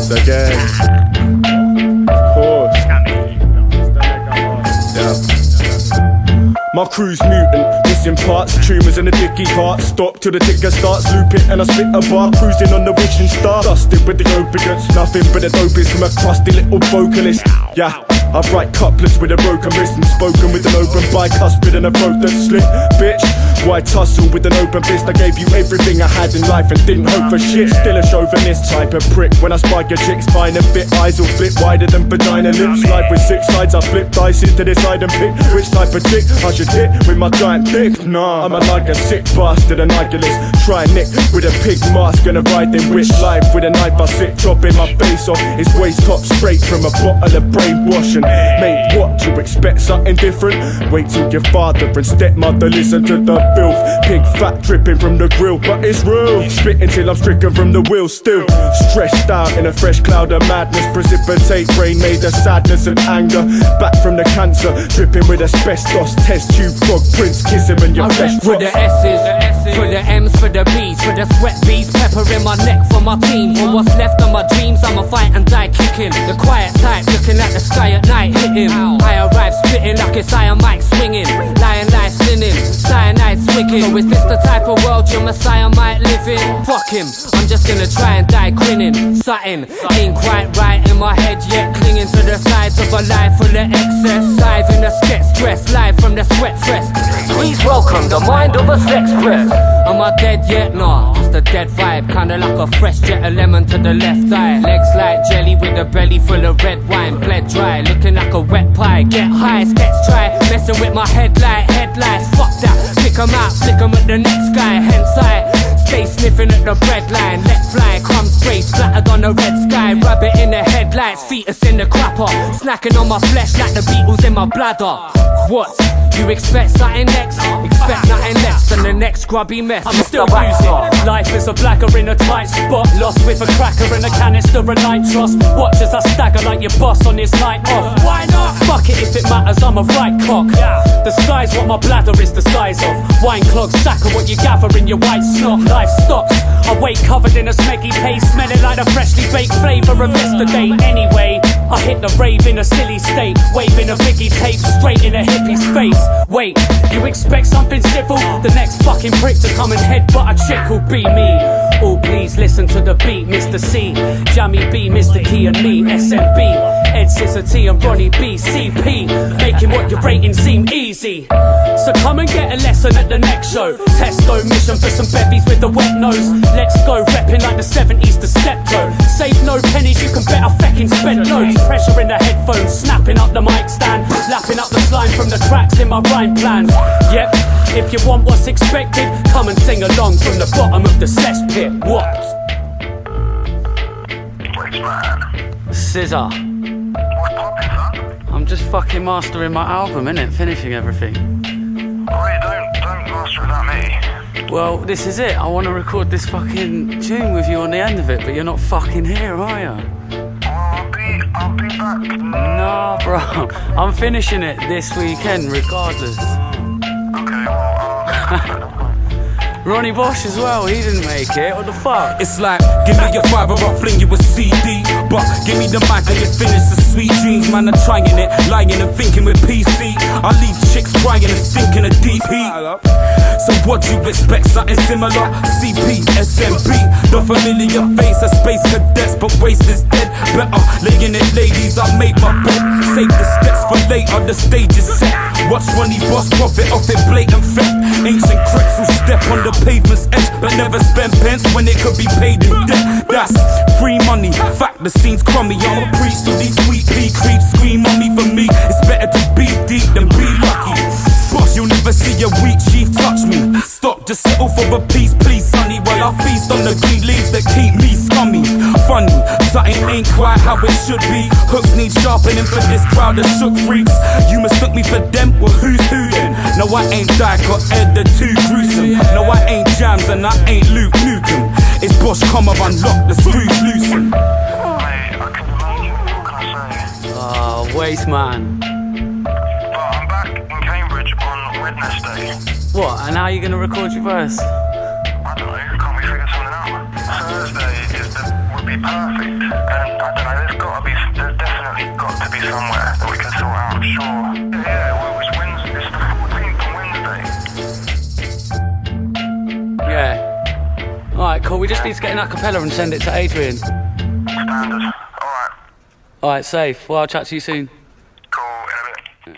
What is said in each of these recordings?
Once again. Of course. My crew's mutant, missing parts, tumours in the dicky cart. Stop till the ticker starts, loop it and I spit a bar. Cruising on the wishing star, dusted with the opiates. Nothing but the dopest from a crusty little vocalist. Yeah, I write couplets with a broken wrist and spoken with an open bicuspid and a throat that's slit. Bitch, why tussle with an open fist? I gave you everything I had in life and didn't hope for shit. Still a chauvinist type of prick. When I spike your chick's fine and fit, eyes will flip wider than vagina lips. Life with 6 sides, I flip dices to decide and pick which type of chick I should hit with my giant dick. Nah, I'm like a sick bastard, an nihilist. Try Nick with a pig mask and a riding wish. Life with a knife I sit, chopping my face off his waist top straight from a bottle of brainwash. And mate, what, you expect something different? Wait till your father and stepmother listen to the filth. Pig fat dripping from the grill, but it's real. Spitting till I'm stricken from the wheel still. Stressed out in a fresh cloud of madness. Precipitate brain made of sadness and anger. Back from the cancer, dripping with asbestos. Test tube frog prince, kiss him and your flesh rots. For the S's, for the M's, for the B's, for the sweat bees. Pepper in my neck for my team. For what's left of my dreams, I'ma fight and die kicking. The quiet type, looking at the sky at night, hitting. I arrive spitting like it's Iron Mike swinging. Lion life spinning, cyanide swigging. So is this the type of world your messiah might live in? Fuck him, I'm just gonna try and die grinning. Something ain't quite right in my head yet. Clinging to the sides of a life full of excess. Dive in the sketch stress, live from the sweat fest. Please welcome the mind of a sex press. Am I dead yet? Nah, just a dead vibe. Kinda like a fresh jet of lemon to the left eye. Legs like jelly with a belly full of red wine. Bled dry, looking like a wet pie. Get high, sketch try, messing with my headlights. Fuck that, pick 'em out, flick 'em at the next guy. Hence I stay sniffing at the bread line. Let fly, crumbs spray, splattered on the red sky. Rabbit in the headlights, fetus in the crapper. Snacking on my flesh like the Beatles in my bladder. What? You expect something next? Expect nothing less than the next grubby mess. I'm still using life as a blagger in a tight spot. Lost with a cracker and a canister of nitros. Watch as I stagger like your boss on his night off. Why not? Fuck it if it matters, I'm a right cock. The sky's what my bladder is the size of. Wine clogged sack of what you gather in your white snot. Life stops, I wake covered in a smeggy paste, smelling like the freshly baked flavour of yesterday. Anyway, I hit the rave in a silly state, waving a biggie tape straight in a hippie's face. Wait, you expect something civil? The next fucking prick to come and headbutt a chick will be me. Oh please listen to the beat, Mr. C, Jammy B, Mr. E and me, SMB, Ed Scissor T and Ronnie B, CP, making what you're rating seem easy. So come and get a lesson at the next show. Testo mission for some bevies with the wet nose. Let's go repping like the 70s to Stepto. Save no pennies, you can bet I feckin' spent loads. Pressure in the headphones, snapping up the mic stand, lapping up the slime from the tracks in my rhyme plans. Yep, if you want what's expected, come and sing along from the bottom of the cesspit. What? Scissor. I'm just fucking mastering my album, innit? Finishing everything. Wait, don't master it without me. Well, this is it. I want to record this fucking tune with you on the end of it, but you're not fucking here, are you? I'll be back. Nah, bro. I'm finishing it this weekend, regardless. Okay, well, Ronnie Bosch as well, he didn't make it, what the fuck? It's like, give me your five or I'll fling you a CD. But give me the mic and you finish the sweet dreams. Man, I'm trying it, lying and thinking with PC. I leave chicks crying and sinking a deep heat. So what you expect, something similar? CP, SMB, the familiar face of space cadets, but waste is dead. Better laying it, ladies, I made my bed. Save the steps for later, the stage is set. Watch Ronnie Boss profit off it, blatant theft. Ancient cracks who step on the pavement's edge, but never spend pence when it could be paid in debt. That's free money, fact the scene's crummy. I'ma preach to these sweet pea creeps, scream on me. For me, it's better to be deep than be lucky. Boss, you'll never see a weak chief touch me. Stop, just settle for a piece, please, sonny, while I feast on the green leaves that keep me scummy. Funny, something ain't quite how it should be. Hooks need sharpening for this crowd of shook freaks. You mistook me for them, well who's who then? No, I ain't Dike or Ed, they're too gruesome. No, I ain't Jams and I ain't Luke Nukem. It's Bosch, come and unlock the screws loosen. what can I say? Waste man. But I'm back in Cambridge on Wednesday. What, and how are you gonna record your verse? I don't know, can't we figure something out? Thursday would be perfect, and Alright, cool. We just need to get an acapella and send it to Adrian. Standard. Alright. Alright, safe. Well, I'll chat to you soon. Cool. In a bit.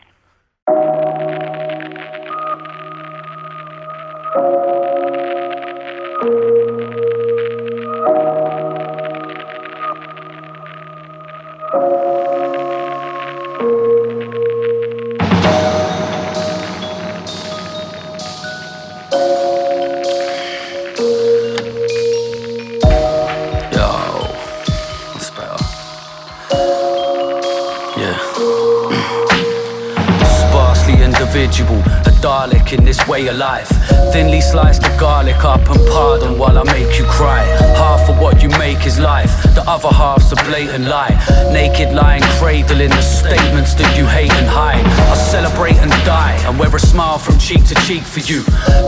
A Dalek in this way of life. Thinly slice the garlic up and pardon while I make you cry. Half of what you make is life, the other half's a blatant lie. Naked lying cradling the statements that you hate and hide. I celebrate and die and wear a smile from cheek to cheek for you.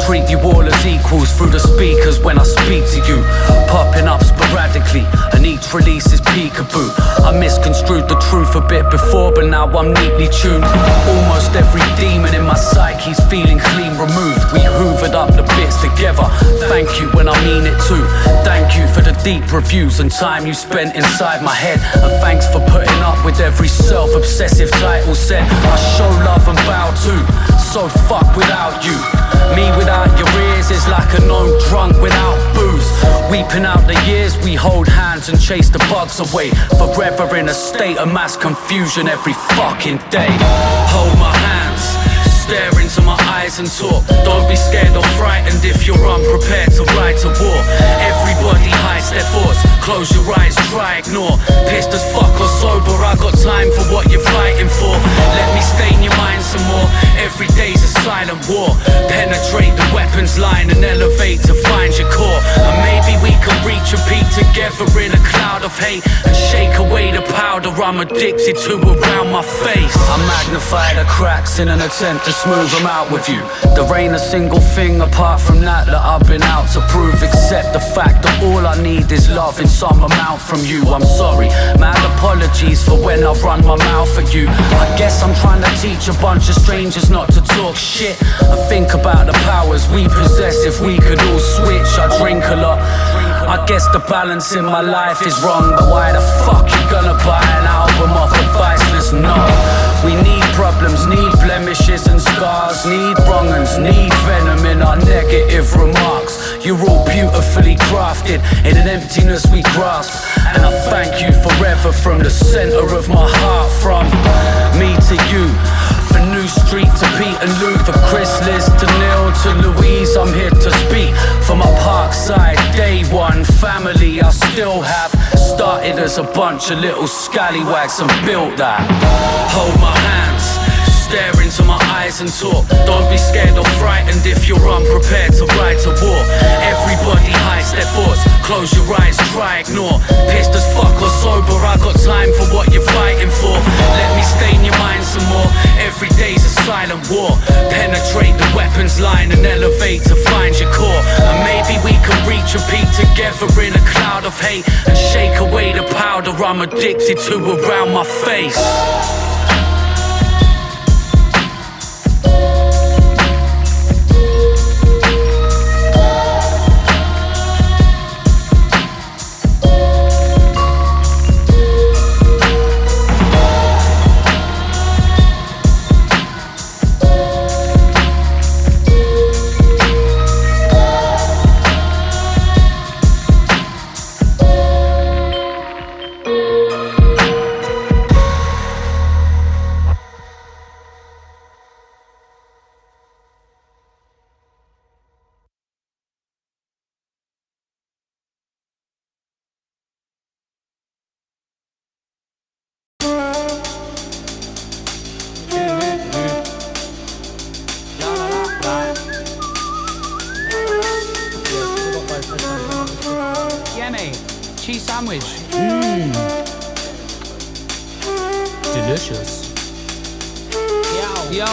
Treat you all as equals through the speakers when I speak to you. Popping up sporadically and each release is peekaboo. I misconstrued the truth a bit before, but now I'm neatly tuned. Almost every demon in my psyche's feeling clean removed. We hoovered up the bits together. Thank you when I mean it too. Thank you for the deep reviews and time you spent inside my head. And thanks for putting up with every self-obsessive title set. I show love and bow too. So fuck without you. Me without your ears is like a known drunk without booze. Weeping out the years we hold hands and chase the bugs away. Forever in a state of mass confusion every fucking day. Hold my hands, stare into my eyes and talk. Don't be scared or frightened if you're unprepared to ride to war. Everybody hides their thoughts, close your eyes, try ignore. Pissed as fuck or sober, I got time for what you're fighting for. Let me stain your mind some more. Every day's a silent war. Penetrate the weapons line and elevate to find your core. And maybe we can reach a peak together in a cloud of hate and shake away the powder I'm addicted to around my face. I magnify the cracks in an attempt to smooth them out with you. There ain't a single thing apart from that I've been out to prove, except the fact that all I need is love in some amount from you. I'm sorry, mad apologies for when I run my mouth at you. I guess I'm trying to teach a bunch of strangers not to talk shit and think about the powers we possess if we could all switch. I drink a lot, I guess the balance in my life is wrong, but why the fuck you gonna buy an album off a Viceless? No, we need problems, need blemishes and scars, need wrong-uns, need venom in our negative remarks. You're all beautifully crafted in an emptiness we grasp, and I thank you forever from the center of my heart. From me to you, for New Street to Pete and Lou, for Chris, Liz to Neil to Louise, I'm here to speak for my Parkside Day One family. I still have started as a bunch of little scallywags and built that. Hold my hands, stare into my eyes and talk. Don't be scared or frightened if you're unprepared to ride to war. Everybody hides their thoughts, close your eyes, try ignore. Pissed as fuck or sober, I got time for what you're fighting for. Let me stain your mind some more. Every day's a silent war. Penetrate the weapons line and elevate to find your core. And maybe we can reach a peak together in a cloud of hate and shake away the powder I'm addicted to around my face. Cheese sandwich. Delicious. Yo.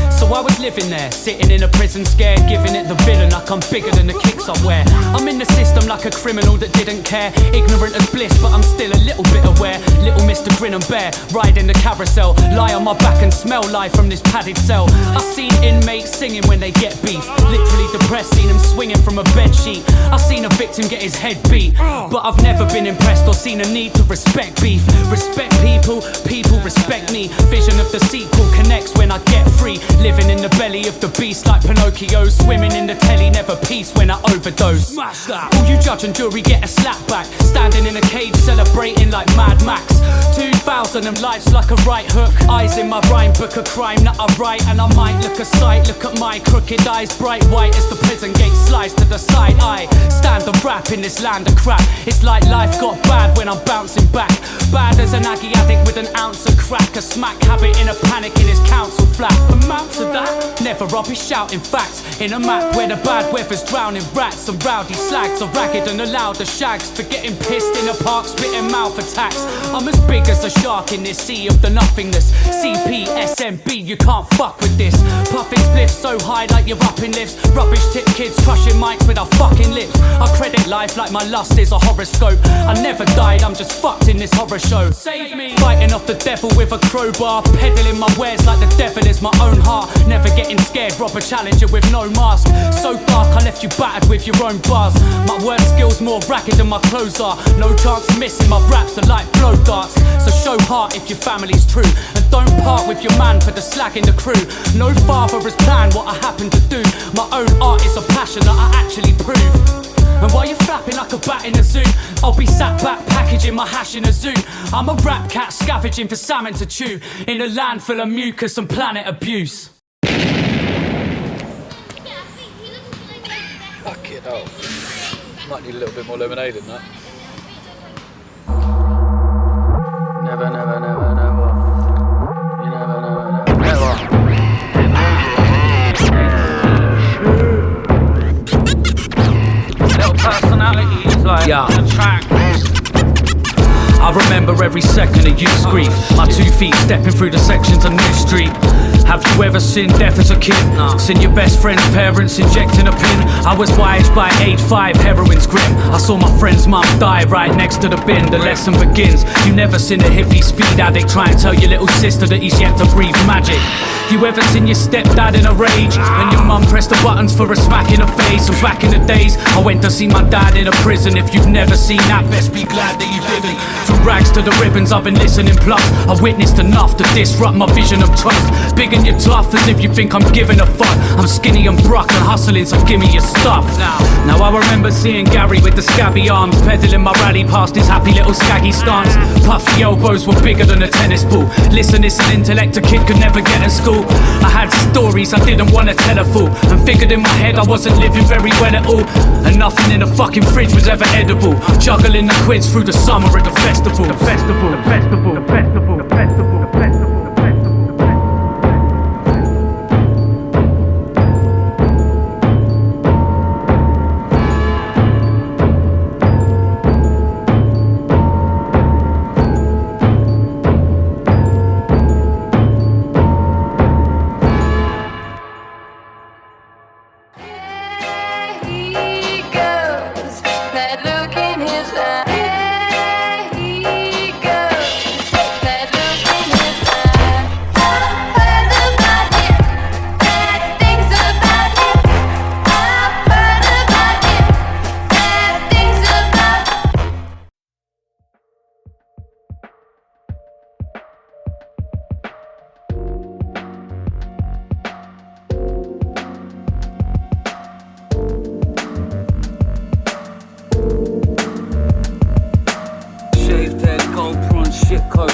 So I was living there, sitting in a prison scared, giving it the villain like I'm bigger than the kicks I wear. I'm in the system like like a criminal that didn't care. Ignorant as bliss, but I'm still a little bit aware. Little Mr. Grin and Bear, riding the carousel. Lie on my back and smell life from this padded cell. I seen inmates singing when they get beef. Literally depressed, seen them swinging from a bedsheet. I seen a victim get his head beat. But I've never been impressed or seen a need to respect beef. Respect people, people respect me. Vision of the sequel connects when I get free. Living in the belly of the beast like Pinocchio. Swimming in the telly, never peace when I overdose. Smash that. All you judge and jury get a slap back. Standing in a cage celebrating like Mad Max. 2000 and life's like a right hook. Eyes in my rhyme book, a crime that I write. And I might look a sight, look at my crooked eyes. Bright white as the prison gate slides to the side. I stand and rap in this land of crap. It's like life got bad when I'm bouncing back. Bad as an Aggie addict with an ounce of crack. A smack habit in a panic in his council flat. Amount to that? Never, I'll be shouting facts. In a map where the bad weather's drowning rats. And rowdy slags are ragged and allowed the shags. For getting pissed in a park, spitting mouth attacks. I'm as big as a shark in this sea of the nothingness. CP, SMB, you can't fuck with this. Puffing spliffs so high like you're up in lifts. Rubbish tip kids crushing mics with our fucking lips. I credit life like my lust is a horoscope. I never died, I'm just fucked in this horror show. Save me. Fighting off the devil with a crowbar. Peddling my wares like the devil is my own heart. Never getting scared, rob a challenger with no mask. So dark I left you battered with your own bars. My word skills more ragged than my clothes are. No chance of missing, my raps are like blow darts. So show heart if your family's true. And don't part with your man for the slag in the crew. No father has planned what I happen to do. My own art is a passion that I actually prove. And while you're flapping like a bat in a zoo, I'll be sat back packaging my hash in a zoo. I'm a rap cat scavenging for salmon to chew in a land full of mucus and planet abuse. Fuck it up. Might need a little bit more lemonade than that. Never, never, never, never. You never, never, never, never. Little personalities like on the track. I remember every second of youth's grief. My 2 feet stepping through the sections of New Street. Have you ever seen death as a kid? Seen your best friend's parents injecting a pin? I was wise by age 5, heroin's grim. I saw my friend's mum die right next to the bin. The lesson begins. You never seen a hippie speed addict try and tell your little sister that he's yet to breathe magic. You ever seen your stepdad in a rage? And your mum pressed the buttons for a smack in the face? And back in the days, I went to see my dad in a prison. If you've never seen that, best be glad that you didn't. From rags to the ribbons, I've been listening. Plus, I witnessed enough to disrupt my vision of trust. Big and you're tough as if you think I'm giving a fuck. I'm skinny and brock and hustling, so give me your stuff. Now I remember seeing Gary with the scabby arms, peddling my rally past his happy little skaggy stance. Puffy elbows were bigger than a tennis ball. Listen, it's an intellect a kid could never get in school. I had stories I didn't want to tell a fool, and figured in my head I wasn't living very well at all. And nothing in the fucking fridge was ever edible. Juggling the quids through the summer at the festival. The festival, the festival, the festival, the festival, the festival.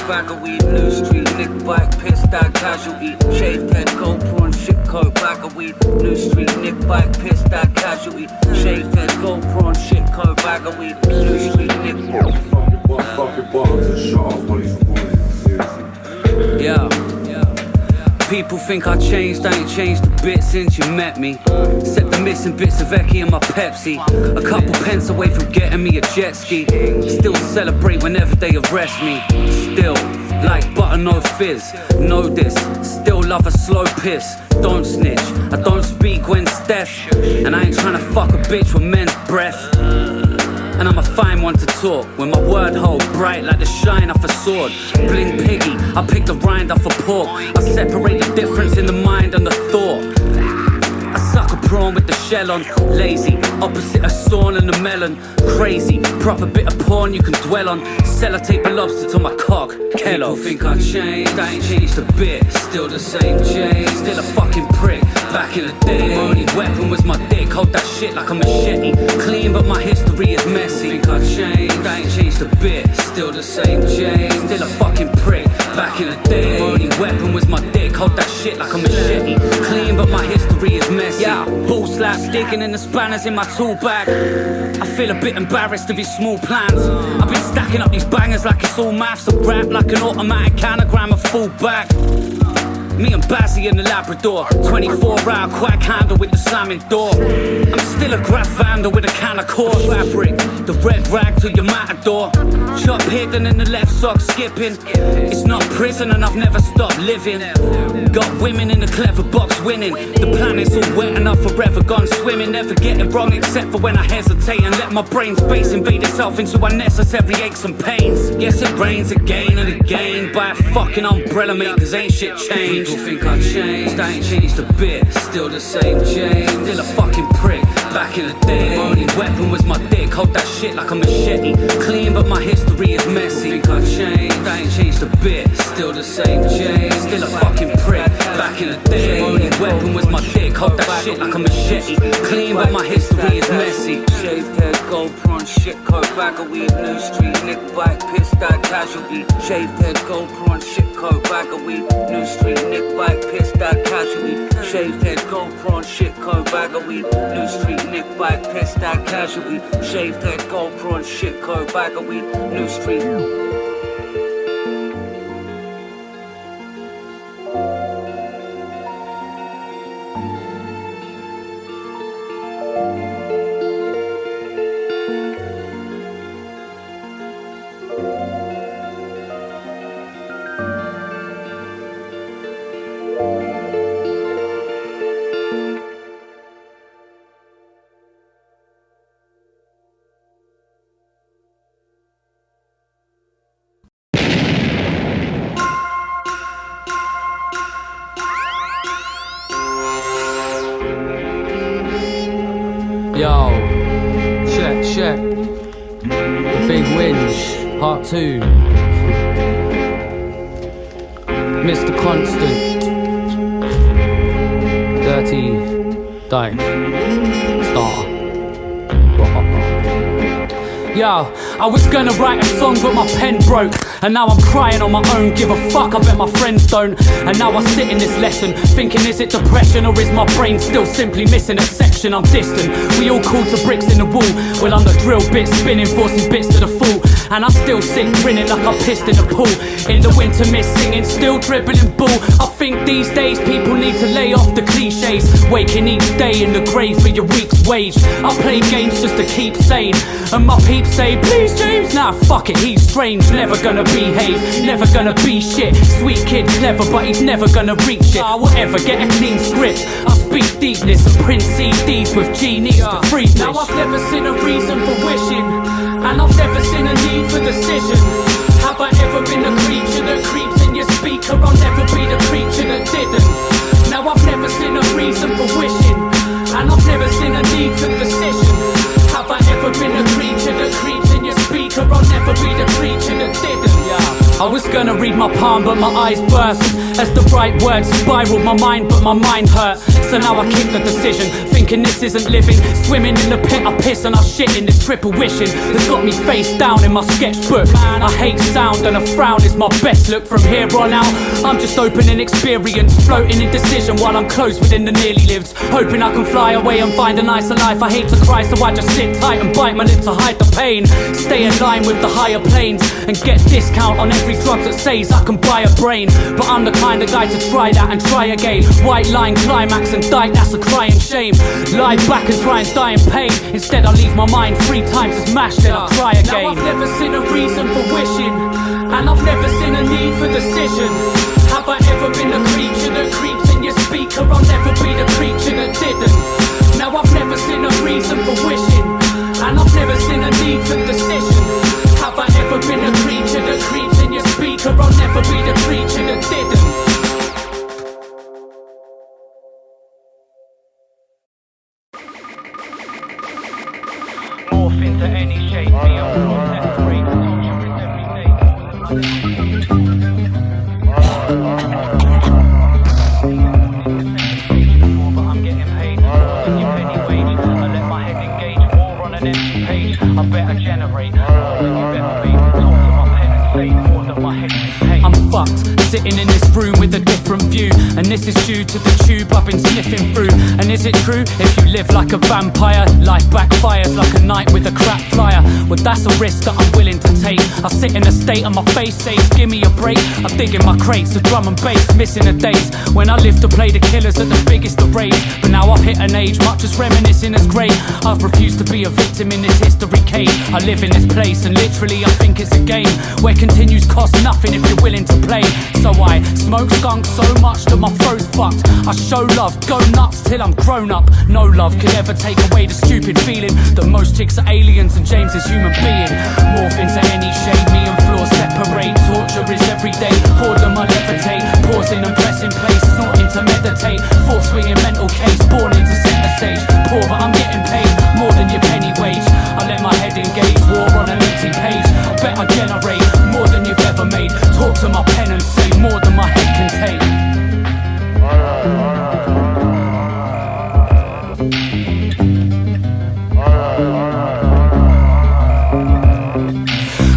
Bag of weed, New Street, Nick bike, pissed out casualty. Shaved head, GoPro and shit coat. Bag of weed, New Street, Nick bike, pissed out casualty. Shaved head, GoPro and shit coat. Bag of weed, New Street, Nick. Yeah. People think I changed, I ain't changed a bit since you met me. Except the missing bits of Eki and my Pepsi. A couple pence away from getting me a jet ski. Still celebrate whenever they arrest me. Still, like butter no fizz. Know this, still love a slow piss. Don't snitch, I don't speak when Steph. And I ain't trying to fuck a bitch with men's breath. and I'm a fine one to talk. When my word hold bright like the shine off a sword. Bling piggy, I pick the rind off a pork. I separate the difference in the mind and the thought. I suck a prawn with the shell on. Lazy, opposite a sawn and a melon. Crazy, proper bit of porn you can dwell on. Sellotape a lobster to my cock. Kellogg. People think I changed, I ain't changed a bit. Still the same Jay, still a fucking prick. Back in the day, my only weapon was my dick. Hold that shit like a machete. Clean but my history is messy. Think I changed, I ain't changed a bit. Still the same Jay, still a fucking prick. Back in the day, my only weapon was my dick. Hold that shit like a machete. Clean but my history is messy. Yeah, ball slap, digging in the spanners in my tool bag. I feel a bit embarrassed of his small plans. I've been stacking up these bangers like it's all maths. A rap like an automatic anagram, a full back. Me and Bazzy in the Labrador, 24-hour quack handle with the slamming door. I'm still a graph vandal with a can of core fabric. The red rag to your matador. Chop hidden in the left sock skipping. It's not prison and I've never stopped living. Got women in the clever box winning. The planet's all wet and I've forever gone swimming. Never get it wrong except for when I hesitate and let my brain space invade itself into unnecessary aches and pains. Yes, it rains again and again. Buy a fucking umbrella, mate, cause ain't shit changed. People think I've changed, I ain't changed a bit. Still the same Jay, still a fucking prick. Back in the day, my only weapon was my dick. Hold that shit like a machete. Clean but my history is messy. Think I've changed, I ain't changed a bit. Still the same Jay, still a fucking prick. Back in the day, my only weapon was my dick. Hold that shit like a machete. Clean but my history is messy. Shaved head, gold prawn, shit coat, bag of weed, new street, nick bike, piss that casualty. Shaved head, gold prawn, shit coat, bag of weed, new street, nick bike, piss that casualty. Shaved head, gold prawn, shit coat, bag of weed, new street, nick bike, piss that casualty. Shaved head, gold prawn, shit coat, bag of weed, new street. Yo, check. The Big Whinge, Part 2. Mr. Constant. Dirty Dike. Star. Yo, I was gonna write a song but my pen broke. And now I'm crying on my own, give a fuck, I bet my friends don't. And now I sit in this lesson, thinking is it depression or is my brain still simply missing a section? I'm distant, we all call to bricks in the wall. Well I'm the drill bit spinning, forcing bits to the full. And I still sit grinning like I pissed in a pool. In the winter mist singing, still dribbling bull. I think these days people need to lay off the cliches. Waking each day in the grave for your week's wage. I play games just to keep sane. And my peeps say, please James, nah fuck it, he's strange. Never gonna behave, never gonna be shit. Sweet kid, clever, but he's never gonna reach it. Whatever, get a clean script. I speak deepness and print CDs with genies to free. Now I've never seen a reason for wishing, and I've never seen a need for decision. Have I ever been a creature that creeps in your speaker? I'll never be the creature that didn't. Now I've never seen a reason for wishing, and I've never seen a need for decision. Have I ever been a creature that creeps in your speaker? I'll never be the creature that didn't. I was gonna read my palm but my eyes burst as the bright words spiraled my mind, but my mind hurt. So now I keep the decision, thinking this isn't living. Swimming in the pit, I piss and I shit in this triple wishing that's got me face down in my sketchbook. I hate sound and a frown is my best look. From here on out, I'm just opening experience, floating in decision while I'm close within the nearly lives, hoping I can fly away and find a nicer life. I hate to cry so I just sit tight and bite my lip to hide the pain. Stay in line with the higher planes and get discount on every drug that says I can buy a brain. But I'm the kind of guy to try that and try again. White line, climax and Dike, that's a crying shame. Lie back and try and die in pain. Instead I leave my mind 3 times as mashed, then I cry again. Now I've never seen a reason for wishing, and I've never seen a need for decision. Have I ever been a creature that creeps in your speaker? I'll never be the creature that didn't. Now I've never seen a reason for wishing, and I've never seen a need for Morph into any shape, me and floor separate. Torture is every day. But I'm getting paid more than your penny wage. I let my head engage war on an empty page. I better generate more than you better be. Talk to my pen and say more than my head can take. I'm fucked, sitting in this room with a different view, and this is due to the tube I've been sniffing through. And is it true? If you live like a vampire, life backfires like a night with a crap flyer. Well, that's a risk that I'm willing to take. I sit in a state and my face says, give me a break. I dig in my crates of drum and bass, missing the days when I lived to play the killers at the biggest of raves. But now I've hit an age much as reminiscing as great. I've refused to be a victim in this history cave. I live in this place and literally I think it's a game where continues cost nothing if you're willing to play. So I smoke skunk so much that my throat's fucked. I show love, go nuts till I'm grown up. No love could ever take away the stupid feeling that most chicks are aliens and James is human being. Morph into any shape, me and floor separate. Torture is every day, boredom I levitate. Pausing and pressing place, snorting to meditate. Thought swinging mental case, born into center stage. Poor but I'm getting paid more than your penny wage. I let my head engage, war on an empty page. I bet I generate more than you've ever made. Talk to my pen and say more than my head can take.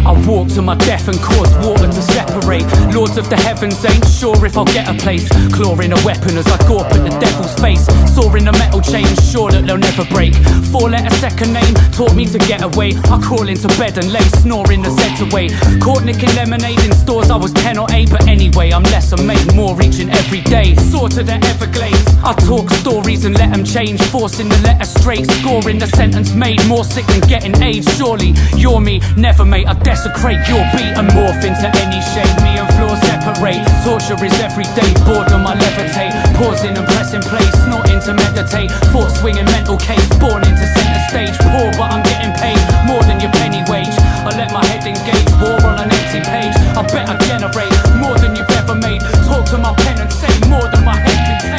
I walk to my death and cause water to separate. Lords of the heavens ain't sure if I'll get a place. Clawing a weapon as I gawp at the devil's face. Sawing a metal chain, sure that they'll never break. 4-letter second name taught me to get away. I crawl into bed and lay snoring the Zeds away. Caught nicking lemonade in stores I was 10 or 8. But anyway, I'm less and made more each and every day. Soar to the Everglades, I talk stories and let them change. Forcing the letter straight, scoring the sentence made. More sick than getting AIDS, surely you're me, never mate. I desecrate your beat and morph into any shape. Me and floor separate, torture is every day. Boredom I levitate, pausing and pressing play. Snorting to meditate, thought swinging mental case. Born into center stage, poor but I'm getting paid more than your penny wage. I let my head engage, war on an empty page. I bet I generate more than you've ever made. Talk to my pen and say more than my head can take.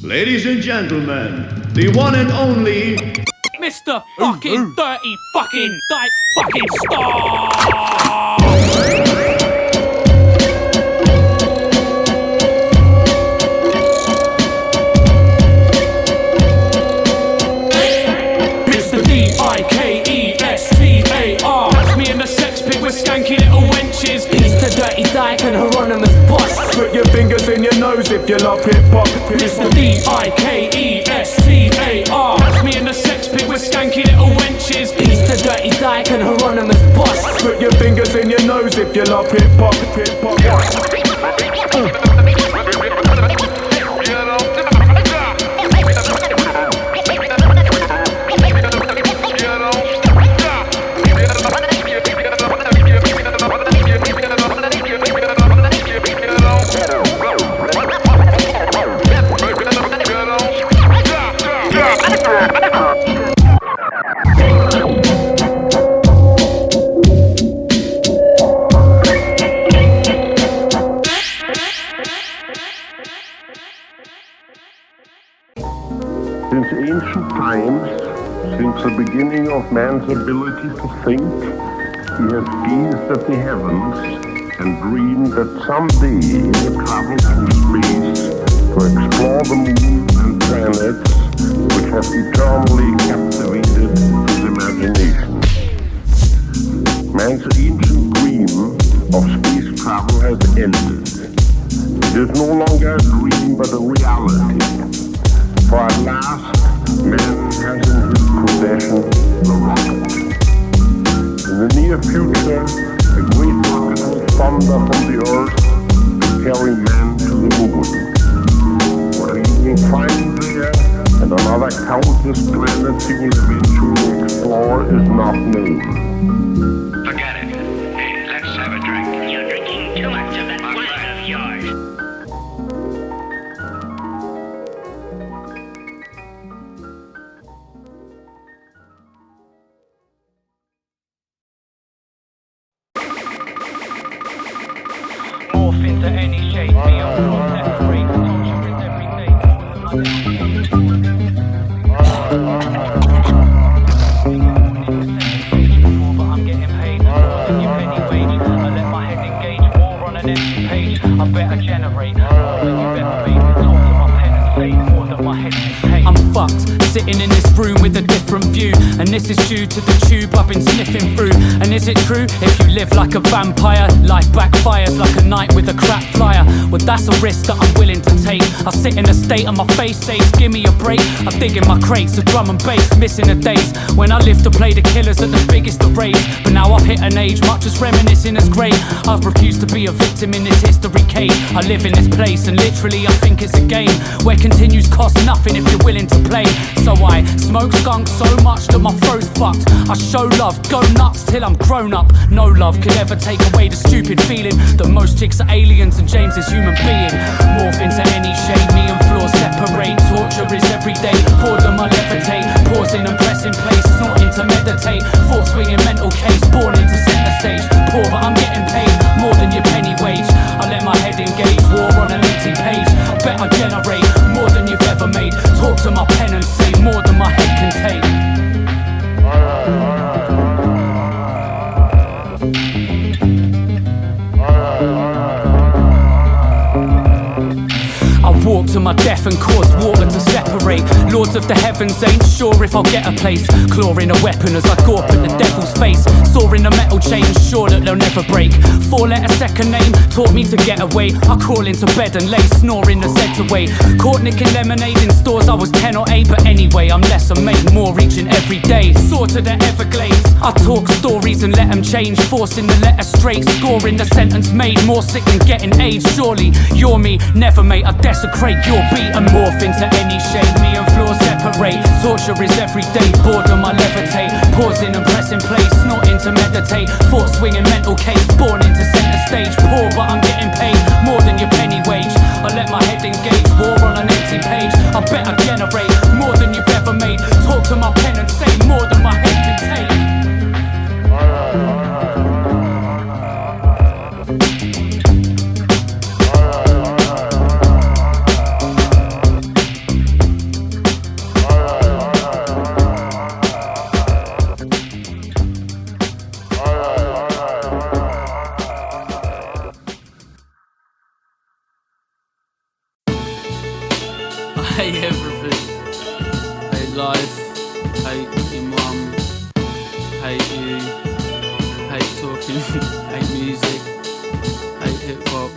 Ladies and gentlemen, the one and only Mr. fucking Dirty fucking Dike fucking Star. Mr. D.I.K.E.S.T.A.R. Catch me in the sex pit with skanky little wenches. He's the Dirty Dike and Hieronymus boss. Put your fingers in your nose if you love hip-hop. Mr. D.I.K.E.S.T.A.R. Catch me in the sex pit with skanky little wenches. He's the Dirty Dike and Hieronymus boss. Put your fingers in your nose if you love hip-hop. Since ancient times, since the beginning of man's ability to think, he has gazed at the heavens and dreamed that someday he would travel through space to explore the moon and planets which have eternally captivated his imagination. Man's ancient dream of space travel has ended. It is no longer a dream but a reality. For at last, man has in his possession the rocket. In the near future, a great rocket will thunder from the earth to carry man to the moon, where he will find there and another countless planets he will eventually explore is not known. Forget it. Hey, let's have a drink. You're drinking too much of that wine of yours. Morph into any shape, me and floor separate, torture is every day. But I'm getting paid more than your penny wage. I let my head engage, war on an empty page. I better generate more than you've ever made. Talk to my pen and say more than my head can take. I'm fucked, sitting in this room with a different view, and this is due to the tube I've been sniffing through. And is it true? If you live like a vampire, life backfires like a night with a crap flyer. Well, that's a risk that I'm willing to take. I sit in a state and my face says, give me a break. I dig in my crates of drum and bass, missing the days when I lived to play the killers at the biggest of raves. But now I've hit an age much as reminiscing as great. I've refused to be a victim in this history cage. I live in this place and literally I think it's a game where continues cost nothing if you're willing to play. So I smoke skunk so much that my throat's fucked. I show love, go nuts till I'm grown up. No love could ever take away the stupid feeling that most chicks are aliens and James is human being. Morph into any shape, me and floor separate. Torture is every day, boredom I levitate. Pausing and pressing place, snorting to meditate. Thought swinging mental case, born into center stage. Poor but I'm getting paid more than your penny wage. I let my head engage, war on an empty page. I bet I generate more than you've ever made. Talk to my pen and say more than my head can take. I walk to my death and cause water to separate. Lords of the heavens ain't sure if I'll get a place. Clawing a weapon as I gawp at the devil's face. Sawing the metal chains, sure that they'll never break. 4-letter second name taught me to get away. I crawl into bed and lay snoring the Zeds away. Caught nicking lemonade in stores I was 10 or 8. But anyway, I'm less and made more reaching every day. Soar to the Everglades, I talk stories and let them change. Forcing the letter straight, scoring the sentence made. More sick than getting AIDS, surely you're me, never mate. I desecrate your beat and morph into any shape. Me and floor separate, torture is every day. Boredom I levitate, pausing and pressing play. Snorting to meditate, thought swinging mental case. Born into center stage, poor but I'm getting paid more than your penny wage. I let my head engage, war on an empty page. I bet I generate more than you've ever made. Talk to my pen and say more than my head can take. I hate everything. Hate life. Hate your mum. Hate you. Hate talking. Hate music. Hate hip hop.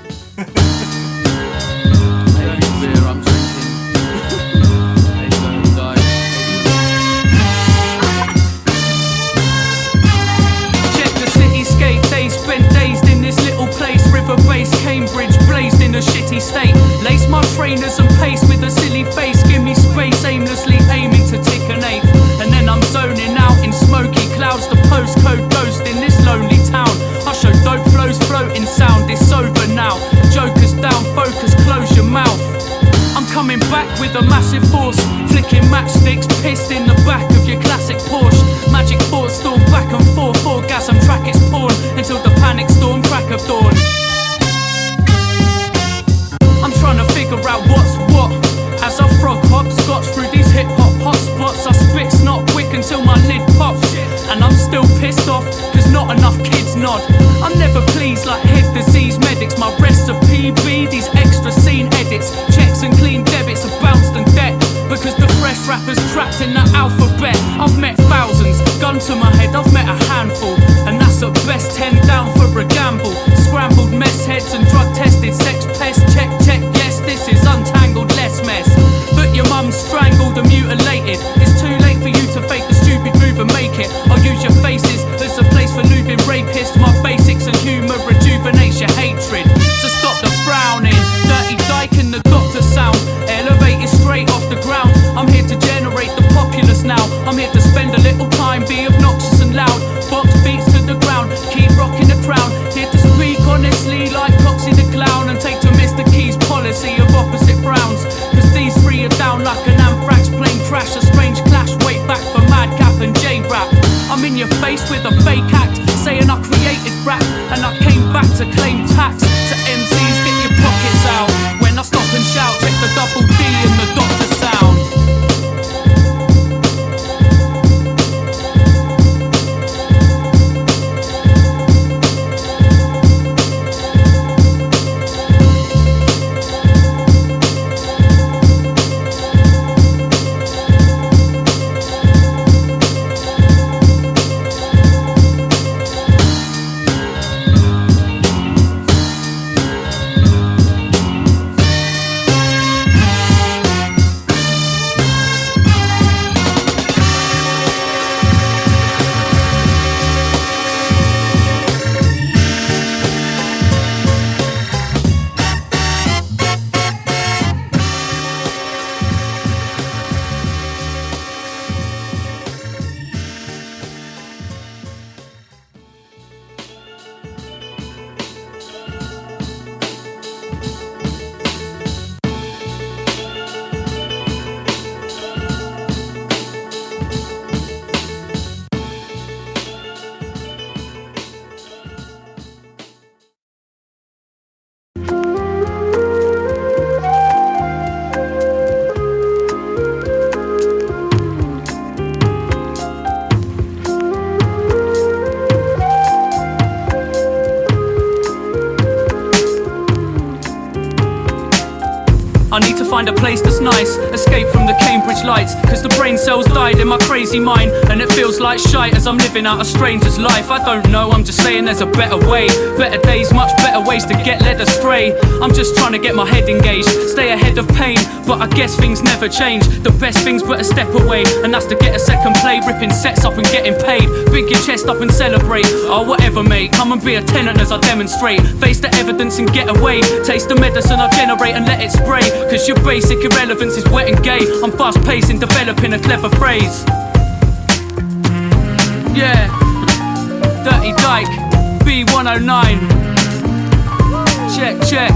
Hate the beer I'm drinking. Hate Dirty Dike. Check the cityscape, they spent dazed in this little place. River base, Cambridge, blazed in a shitty state. Lace my trainers and pace with a silly face. Give me space, aimlessly aiming to tick an eighth. And then I'm zoning out in smoky clouds. The postcode ghost in this lonely town. I show dope flows, floating sound. It's over now. Jokers down, focus, close your mouth. I'm coming back with a massive force. Flicking matchsticks, pissed in the back of your classic Porsche. Magic thoughts storm back and forth. Orgasm track its porn until the panic storm crack of dawn. I'm trying to figure out what's what as I frog hop scotch through these hip hop rappers trapped in the alphabet. I've met thousands, gun to my head, I've met a handful, and that's at best 10 down for a gamble. Scrambled mess heads and drug tested sex pests. Check, check, yes, this is untangled, less mess. But your mum's strangled and mutilated. It's too late for you to fake the stupid move and make it. I'll use your faces as a place for lubing rapists. My basics and humour rejuvenates your hatred. So stop the frowning. Dirty Dike and the doctor sound, elevated straight off the ground. I'm here to generate the populace now. I'm here to spend a little time, be obnoxious and loud. Box beats to the ground, keep rocking the crown. Here to speak honestly like Coxie the clown, and take to Mr. Key's policy of opposite browns. Cause these three are down like an anthrax plane crash. A strange clash, wait back for Madcap and J-Rap. I'm in your face with a fake act, saying I created rap and I came back to claim tax. To MCs, get your pockets out. When I stop and shout, check the double D and the doctor sound. I need to find a place that's nice, escape from the Cambridge lights, cause the brain cells died in my crazy mind, and it feels like shite as I'm living out a stranger's life. I don't know, I'm just saying there's a better way, better days, much better ways to get led astray. I'm just trying to get my head engaged, stay ahead of pain, but I guess things never change. The best thing's but a step away, and that's to get a second play, ripping sets up and getting paid. Big your chest up and celebrate, oh whatever mate, come and be a tenant as I demonstrate. Face the evidence and get away, taste the medicine I generate and let it spray. Cause your basic irrelevance is wet and gay. I'm fast paced in developing a clever phrase. Yeah, Dirty Dike, B109. Check, check.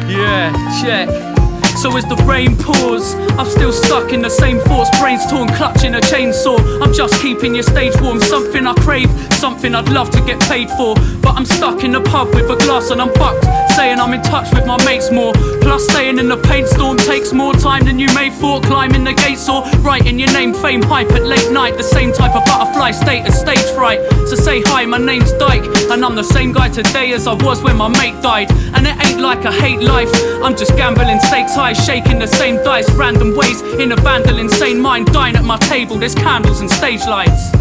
Yeah, check. So as the rain pours, I'm still stuck in the same thoughts. Brains torn, clutching a chainsaw. I'm just keeping your stage warm. Something I crave, something I'd love to get paid for. But I'm stuck in the pub with a glass and I'm fucked, saying I'm in touch with my mates more. Plus staying in the paint storm takes more time than you may thought. Climbing the gates or writing your name, fame, hype at late night. The same type of butterfly state as stage fright. So say hi, my name's Dike, and I'm the same guy today as I was when my mate died. And it ain't like I hate life, I'm just gambling stakes high, shaking the same dice, random ways, in a vandal insane mind. Dying at my table, there's candles and stage lights.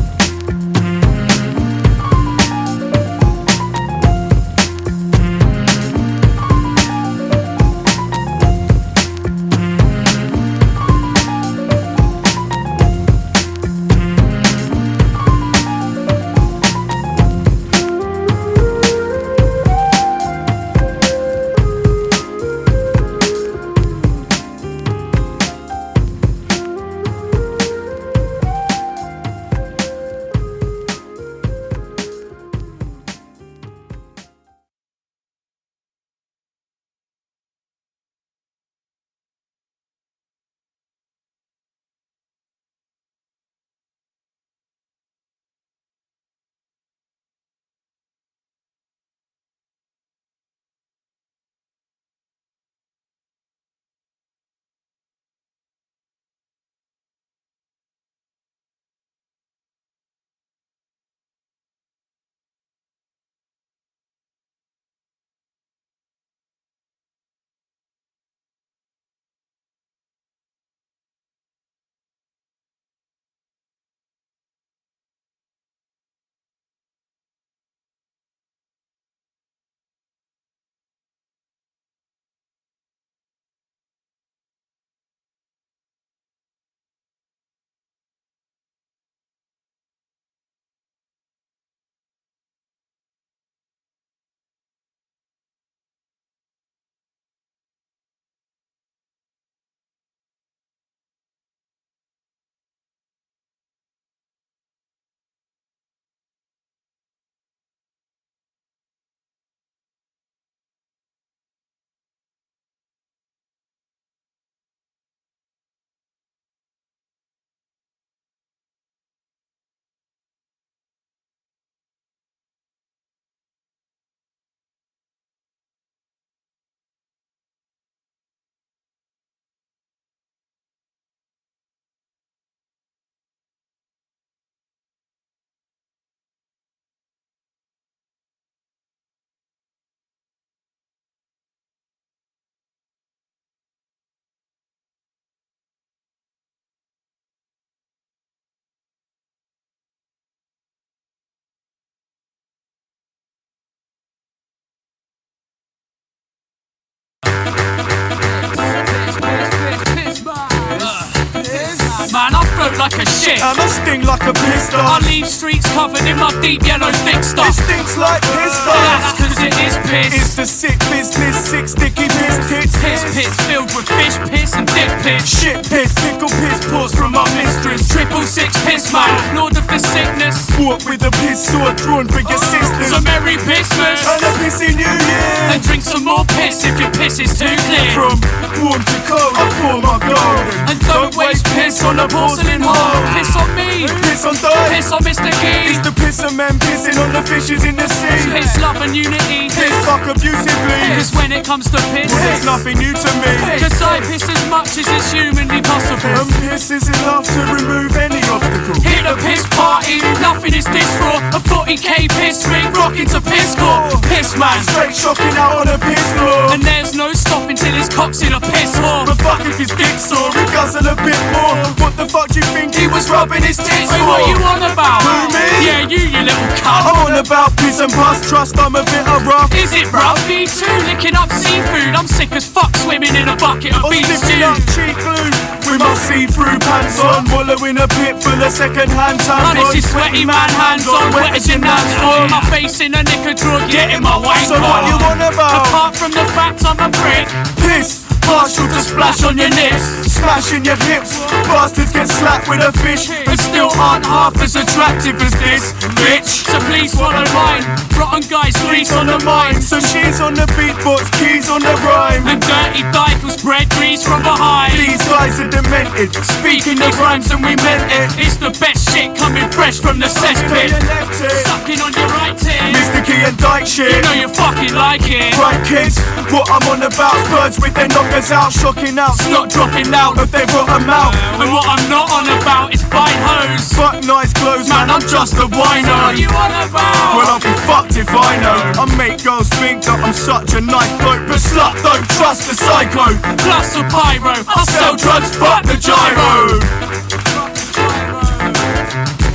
shit. And I sting like a pistol. I leave streets covered in my deep yellow thick stuff. It stinks like piss. That's cause it is piss. It's the sick business, sick sticky piss tits. Piss pits filled with fish piss and dick piss. Shit piss, pickle piss, pause from my mistress. 666 piss man, lord of the sickness. Walk with a piss sword drawn for your sisters. So Merry Pissmas And a pissy New Year. and drink some more piss if your piss is too clear. From warm to cold, I pour my gold. And don't waste piss on a porcelain hole. Piss on me, Piss on Dike. piss on Mr. Key. It's the pisser man pissing on the fishes in the sea. Piss, love and unity. Piss fuck abusively. Cause when it comes to piss, It's nothing new to me. cause I piss as much as is humanly possible. And piss is enough to remove any obstacle. Hit a piss party, nothing is this raw. A 40k piss rig, rocking to piss core. Piss man, Straight shocking out on a piss floor. and there's no stopping till his cock's in a piss whore. But fuck if his dick's sore, it guzzle a bit more. What the fuck do you think he was rubbing his tits Wait, for? what you on about? Who, me? Yeah, you little I'm cunt. on about piss and pus, trust I'm a bit of rough. Is it rough? Me too, licking up seafood. I'm sick as fuck swimming in a bucket of Or beef sniffing stew. up cheap glue with my see-through pants on, wallow in a pit full of second-hand Oh, this tampons. is sweaty man, hands on, wet as your nuts for. My face in a knicker drawer, getting my wank So what you on. on about? Apart from the fact I'm a prick, Piss, partial to splash on your nips. smashing your hips. Bastards get slapped with a fish, But still aren't half as attractive as this, bitch. So please swallow mine. Rotten guys, grease on the mind. so she's on the beatbox, keys on the rhyme. And Dirty Dike was spread grease from behind. These guys are demented. Speaking of rhymes and we meant it. It's the best shit coming fresh from the cesspit. Your left ear, Sucking on your right ear. Mr. Key and Dike You shit. know you fucking like it. Right kids, what I'm on about's birds with their knockers out, shocking out, Not dropping out. but they brought them out. And what I'm not on about is fine hoes. Fuck nice clothes, man, I'm just a wino. What you on about? Well, I'll be fucked if I know. I make girls think that I'm such a nice bloke, but slut don't trust the psycho. Plus a pyro. I Sell drugs, fuck the gyro.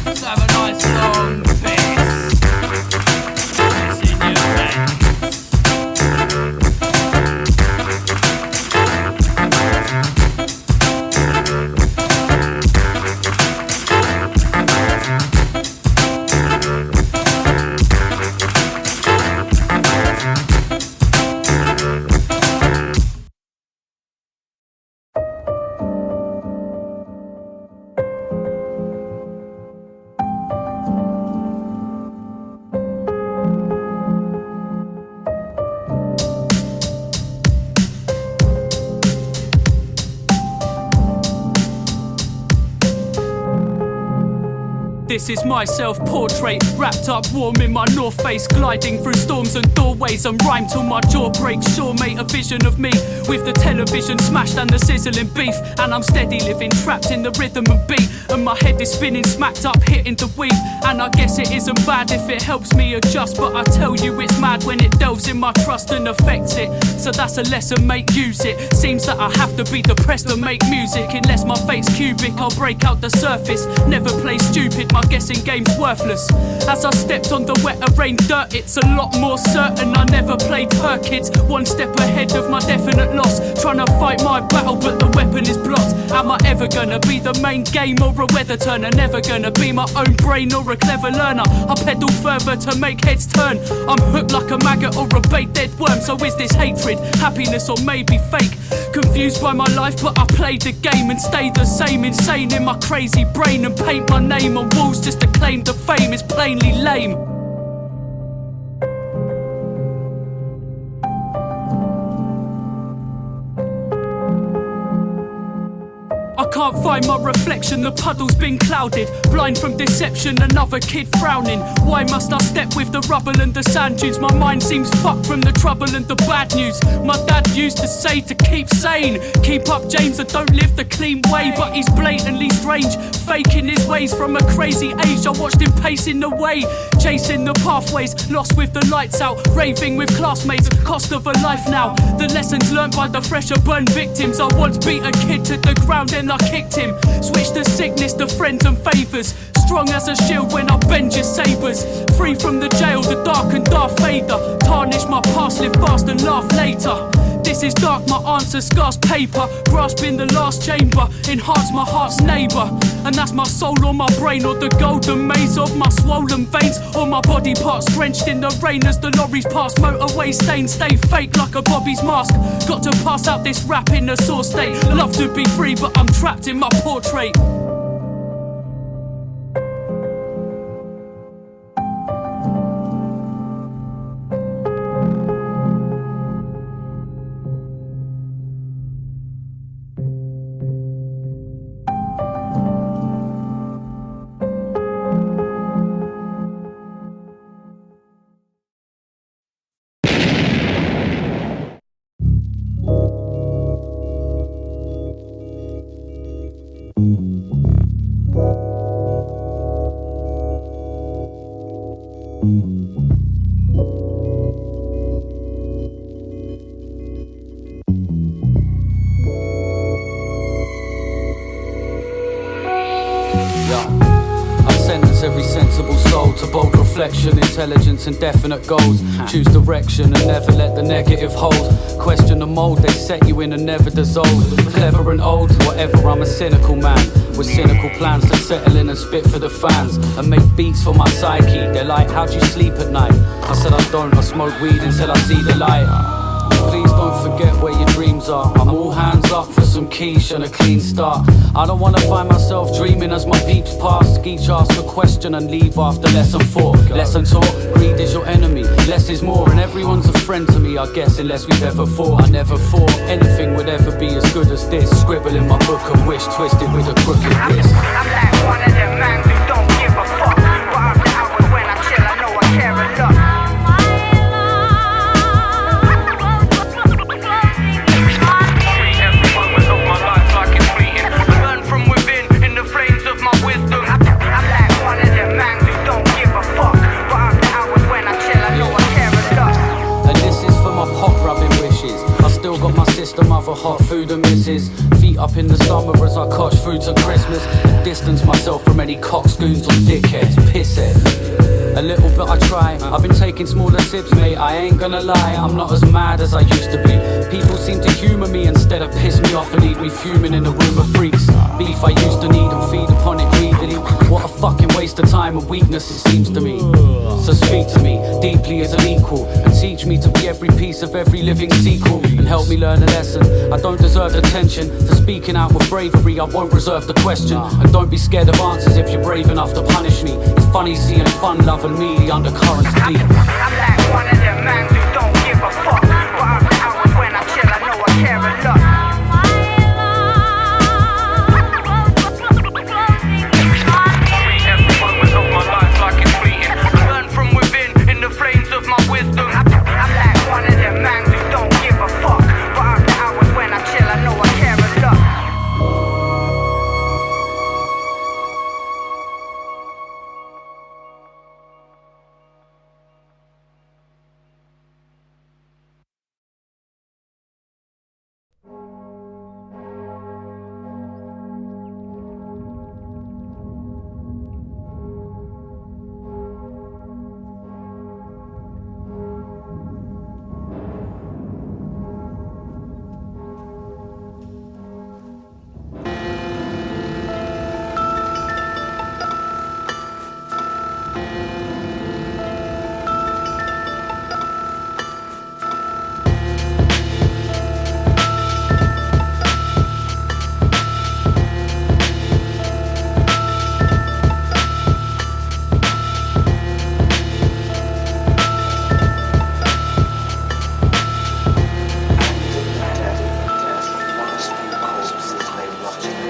Let's have a nice long piss. Piss in your face. This is my self-portrait, wrapped up warm in my North Face, gliding through storms and doorways and rhyme till my jaw breaks. Sure, mate, a vision of me with the television smashed and the sizzling beef, and I'm steady living, trapped in the rhythm and beat, and my head is spinning, smacked up, hitting the weed. And I guess it isn't bad if it helps me adjust, but I tell you it's mad when it delves in my trust and affects it. So that's a lesson, mate, use it. Seems that I have to be depressed to make music. Unless my fate's cubic, I'll break out the surface. Never play stupid, my guessing game's worthless. As I stepped on the wet rain dirt, it's a lot more certain I never played her kids. One step ahead of my definite loss, trying to fight my battle but the weapon is blocked. Am I ever gonna be the main game or a weather turner? Never gonna be my own brain or a clever learner. I pedal further to make heads turn. I'm hooked like a maggot or a baked dead worm. So is this hatred, happiness or maybe fake? Confused by my life but I play the game and stay the same. Insane in my crazy brain and paint my name on walls just to claim the fame is plainly lame. I can't find my reflection, the puddle's been clouded. Blind from deception, another kid frowning. Why must I step with the rubble and the sand dunes? My mind seems fucked from the trouble and the bad news. My dad used to say to keep sane. Keep up, James, I don't live the clean way. But he's blatantly strange, faking his ways from a crazy age. I watched him pacing the way, chasing the pathways, lost with the lights out, raving with classmates, cost of a life now. The lessons learned by the fresher burned victims. I once beat a kid to the ground and I kicked him. Switched the sickness to friends and favours. Strong as a shield when I bend your sabres. Free from the jail, the dark and Darth Vader. Tarnish my past, live fast and laugh later. This is dark, my answer, scarce paper. Grasping the last chamber, enhance my heart's neighbour. And that's my soul or my brain, or the golden maze of my swollen veins, or my body parts drenched in the rain as the lorries pass. Motorway stains stay fake like a Bobby's mask. Got to pass out this rap in a sore state. Love to be free, but I'm trapped in my portrait. Every sensible soul to bold reflection, intelligence and definite goals. Choose direction and never let the negative hold. Question the mold they set you in and never dissolve. Clever and old, whatever, I'm a cynical man with cynical plans to settle in and spit for the fans and make beats for my psyche. They're like, how'd you sleep at night? I said I don't, I smoke weed until I see the light. Please don't forget where your dreams are. I'm all hands up for some quiche and a clean start. I don't wanna find myself dreaming as my peeps pass. Each ask a question and leave after lesson 4. Lesson taught, greed is your enemy, less is more. And everyone's a friend to me, I guess, unless we've ever fought. I never thought anything would ever be as good as this. Scribble in my book of wish, twisted with a crooked wrist. I'm like one of them man who don't give a fuck. But after hours when I chill, I know I care a lot. Mother hot food and misses. Feet up in the summer as I catch food to Christmas and distance myself from any coxcoons or dickheads. Pisshead. A little bit I try. I've been taking smaller sips, mate, I ain't gonna lie. I'm not as mad as I used to be. People seem to humour me instead of piss me off and leave me fuming in a room of freaks. Beef I used to need and feed upon it greedily. What a fucking waste of time and weakness it seems to me. So speak to me deeply as an equal and teach me to be every piece of every living sequel and help me learn a lesson. I don't deserve attention for speaking out with bravery. I won't reserve the question, and don't be scared of answers if you're brave enough to punish me. It's funny seeing fun, love and me, the undercurrents deep. I'm like one of them man who don't give a fuck. But after hours when I chill, I know I care a lot.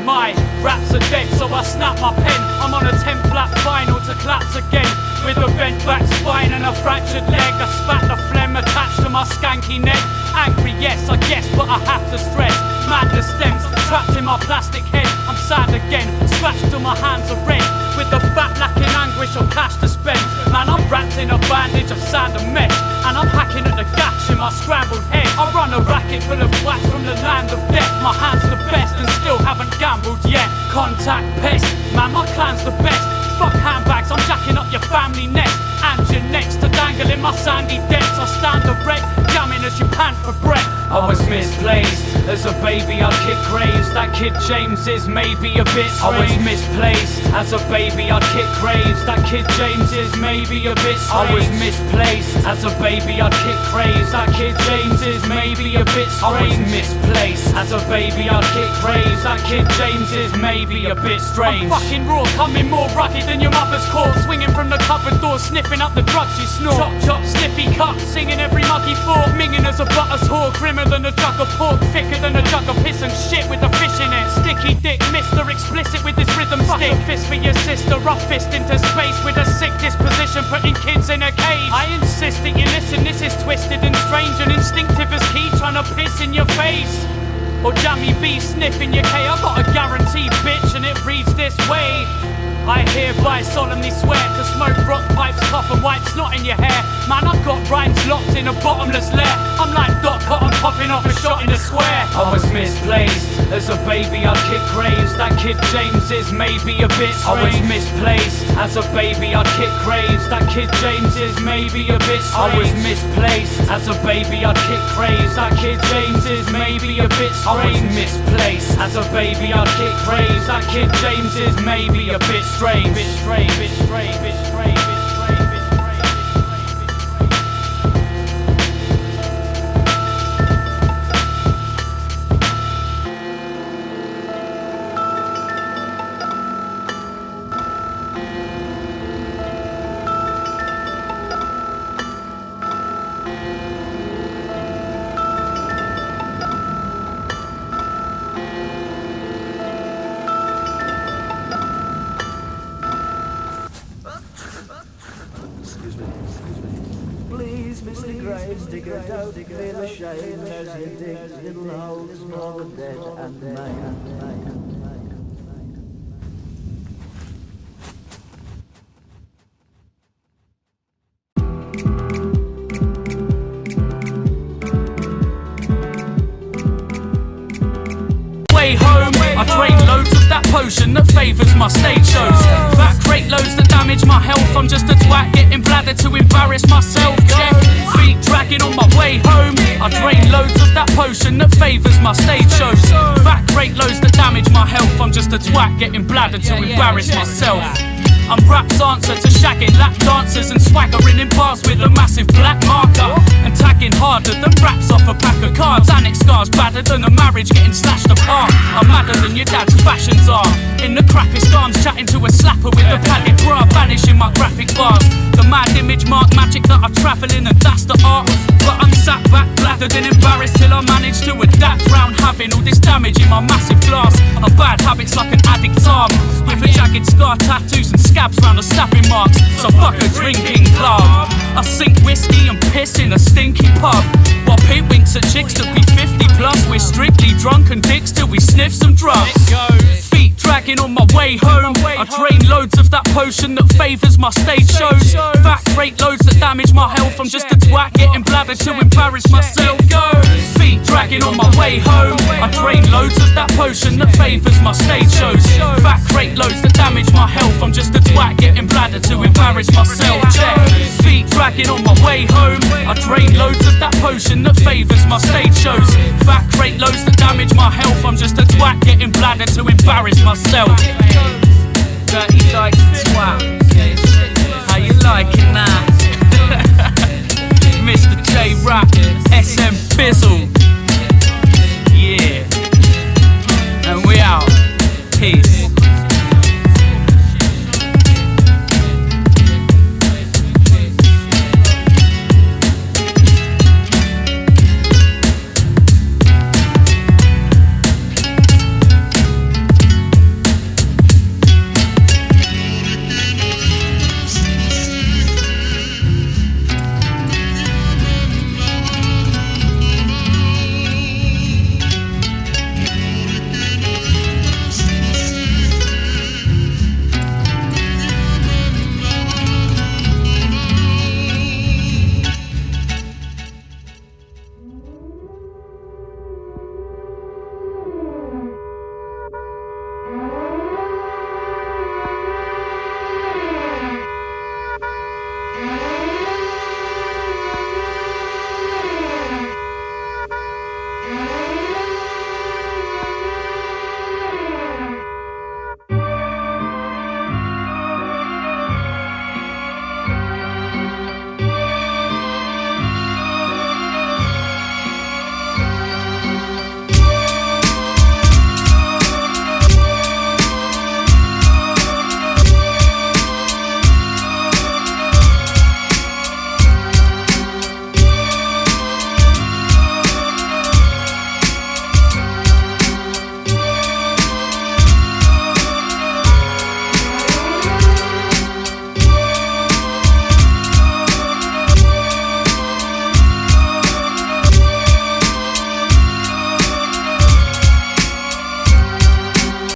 My raps are dead, so I snap my pen. I'm on a 10-flat vinyl to collapse again. With a bent back spine and a fractured leg. I spat the phlegm attached to my skanky neck. Angry, yes, I guess, but I have to stress. Madness stems, trapped in my plastic head. I'm sad again, scratched till my hands are red. With the fat lacking anguish or cash to spend. Man, I'm wrapped in a bandage of sand and mesh. And I'm hacking at the gash in my scrambled head. I run a racket full of twats from the land of death. My hand's the best and still haven't gambled yet. Contact pest, man, my clan's the best. Fuck handbags, I'm jacking up your family nest. And position next to dangle in my sandy depths. I stand erect, jamming as you pant for breath. I was misplaced. As a baby I'd kick craves. That kid James is maybe a bit strange. I was misplaced. As a baby I'd kick craves. That kid James is maybe a bit strange. I was misplaced. As a baby I'd kick craves. That kid James is maybe a bit strange. I was misplaced. As a baby I'd kick craves. That kid James is maybe a bit strange. I'm fucking raw, coming more rugged than your mother's corpse. Swinging from the cupboard door, sniffing up the drugs you snort. Chop chop, sniffy cup, singing every muggy fork. Minging as a butter's whore, grimmer than a jug of pork, thicker than a jug of piss and shit with a fish in it. Sticky dick, Mr. Explicit with his rhythm stick. Fist for your sister, rough fist into space with a sick disposition, putting kids in a cage. I insist that you listen, this is twisted and strange and instinctive as key, trying to piss in your face. Or jammy B sniffing your K. I got a guarantee, bitch, and it reads this way. I hereby solemnly swear to smoke rock pipes, cough and wipe snot in your hair. Man, I've got rhymes locked in a bottomless lair. I'm like Doc Cotton popping off a shot in the square. I was misplaced. As a baby I'd kick craves. That kid James is maybe a bit strange. I was misplaced. As a baby I'd kick craves. That kid James is maybe a bit strange. I was misplaced. As a baby I'd kick craves. That kid James is maybe a bit strange. I was misplaced. As a baby I'd kick craves. That kid James is maybe a bit strange. Bitch strange, bitch strange, bitch strange, bitch strange. Please, Mr. Graves, dig it out, feel ashamed as you dig little holes for the dead and the maimed. Home, I drain loads of that potion that favours my stage shows. Fat crate loads that damage my health. I'm just a twat getting bladdered to embarrass myself. Check, feet dragging on my way home. I drain loads of that potion that favours my stage shows. Fat crate loads that damage my health. I'm just a twat getting bladdered to embarrass myself. I'm rap's answer to shagging lap dancers and swaggering in bars with a massive black marker and tagging harder than raps off a pack of cards. Annex scars badder than a marriage getting slashed apart. I'm madder than your dad's fashions are. In the crappiest arms, chatting to a slapper with a padded bra, vanishing my graphic bars. The mad image mark magic that I travel in, and that's the art. But I'm sat back, bladdered and embarrassed till I manage to adapt round having all this damage in my massive glass. A bad habit's like an addict's arm, with a jagged scar, tattoos and scabs round the stabbing marks. So fuck a drinking club. I sink whiskey and piss in a stinky pub, while Pete winks at chicks that be 50 plus. We're strictly drunk and dicks till we sniff some drugs. Feet dragging on my way home. I drain loads of that potion that favours my stage shows. Fat crate loads that damage my health. I'm just a twat getting bladdered to embarrass myself. Feet dragging on my way home. I drain loads of that potion that favours my stage shows. Fat crate loads that damage my health. I'm just a twat getting bladdered to embarrass myself. Check. Feet dragging on my way home. I drain loads of that potion that favours my stage shows. Fat crate loads that damage my health. I'm just a twat getting bladdered to embarrass myself. Dirty Dike twat. How you liking that?